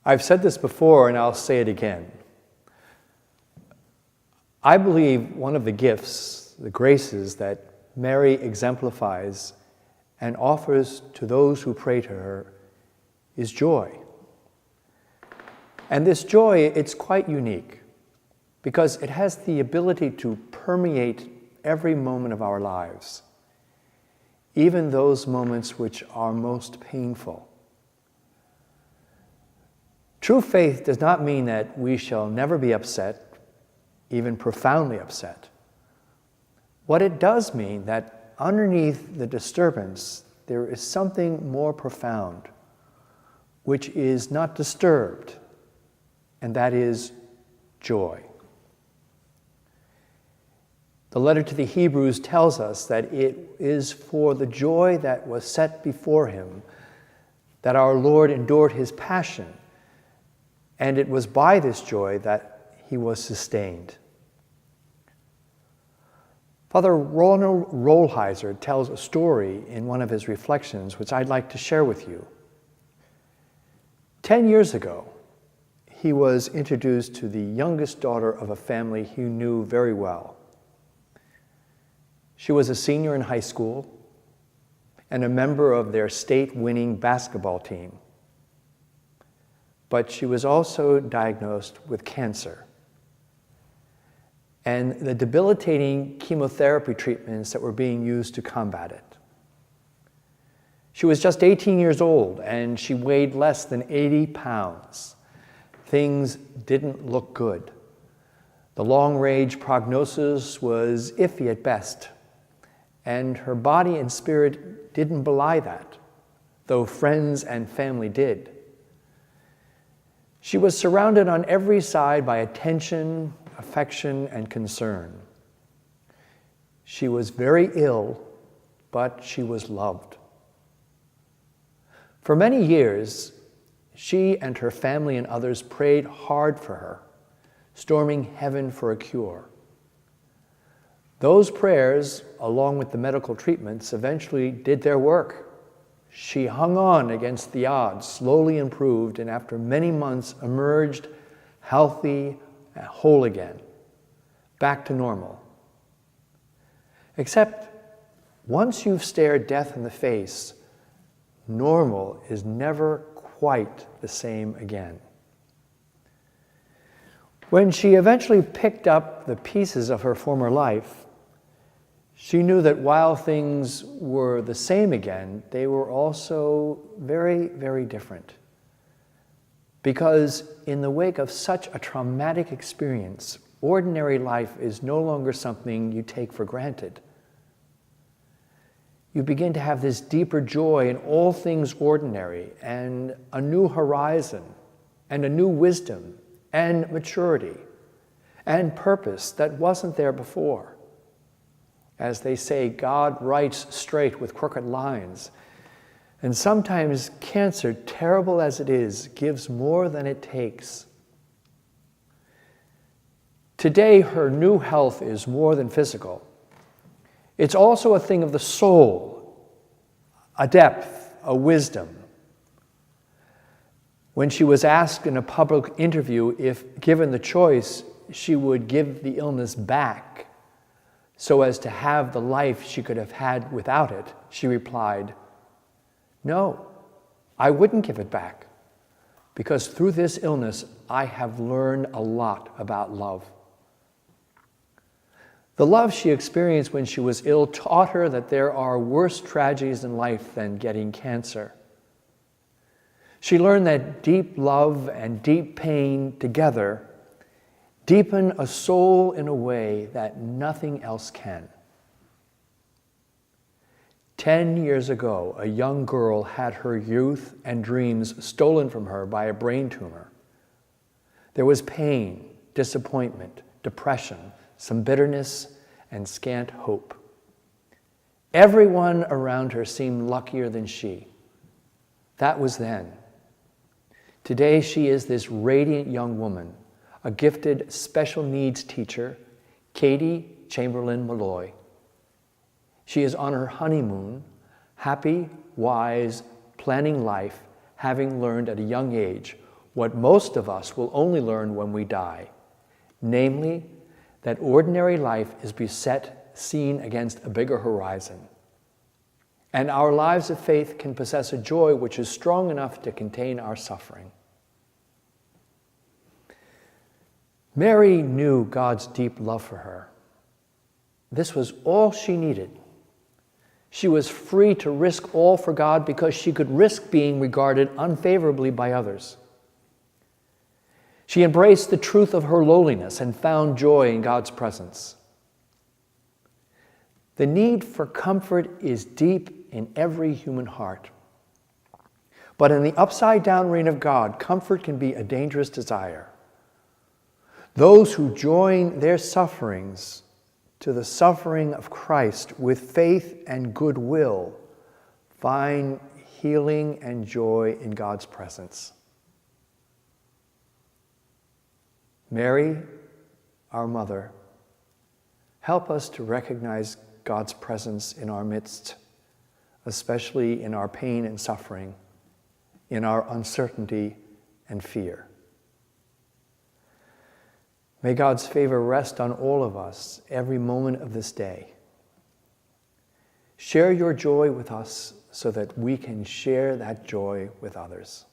I've said this before and I'll say it again. I believe one of the gifts, the graces that Mary exemplifies and offers to those who pray to her is joy. And this joy, it's quite unique because it has the ability to permeate every moment of our lives, even those moments which are most painful. True faith does not mean that we shall never be upset, even profoundly upset. What it does mean that underneath the disturbance, there is something more profound, which is not disturbed, and that is joy. The letter to the Hebrews tells us that it is for the joy that was set before him that our Lord endured his passion, and it was by this joy that he was sustained. Father Ronald Rolheiser tells a story in one of his reflections, which I'd like to share with you. 10 years ago, he was introduced to the youngest daughter of a family he knew very well. She was a senior in high school and a member of their state-winning basketball team. But she was also diagnosed with cancer. And the debilitating chemotherapy treatments that were being used to combat it. She was just 18 years old and she weighed less than 80 pounds. Things didn't look good. The long-range prognosis was iffy at best, and her body and spirit didn't belie that, though friends and family did. She was surrounded on every side by attention, affection, and concern. She was very ill, but she was loved. For many years, she and her family and others prayed hard for her, storming heaven for a cure. Those prayers, along with the medical treatments, eventually did their work. She hung on against the odds, slowly improved, and after many months emerged healthy and whole again, back to normal. Except once you've stared death in the face, normal is never quite the same again. When she eventually picked up the pieces of her former life, she knew that while things were the same again, they were also very, very different. Because in the wake of such a traumatic experience, ordinary life is no longer something you take for granted. You begin to have this deeper joy in all things ordinary, and a new horizon, and a new wisdom, and maturity, and purpose that wasn't there before. As they say, God writes straight with crooked lines. And sometimes cancer, terrible as it is, gives more than it takes. Today, her new health is more than physical. It's also a thing of the soul, a depth, a wisdom. When she was asked in a public interview if, given the choice, she would give the illness back so as to have the life she could have had without it, she replied, "No, I wouldn't give it back, because through this illness, I have learned a lot about love." The love she experienced when she was ill taught her that there are worse tragedies in life than getting cancer. She learned that deep love and deep pain together deepen a soul in a way that nothing else can. 10 years ago, a young girl had her youth and dreams stolen from her by a brain tumor. There was pain, disappointment, depression, some bitterness, and scant hope. Everyone around her seemed luckier than she. That was then. Today, she is this radiant young woman, a gifted special needs teacher, Katie Chamberlain Malloy. She is on her honeymoon, happy, wise, planning life, having learned at a young age what most of us will only learn when we die, namely, that ordinary life is beset, seen against a bigger horizon. And our lives of faith can possess a joy which is strong enough to contain our suffering. Mary knew God's deep love for her. This was all she needed. She was free to risk all for God because she could risk being regarded unfavorably by others. She embraced the truth of her lowliness and found joy in God's presence. The need for comfort is deep in every human heart. But in the upside-down reign of God, comfort can be a dangerous desire. Those who join their sufferings to the suffering of Christ with faith and goodwill find healing and joy in God's presence. Mary, our mother, help us to recognize God's presence in our midst, especially in our pain and suffering, in our uncertainty and fear. May God's favor rest on all of us every moment of this day. Share your joy with us so that we can share that joy with others.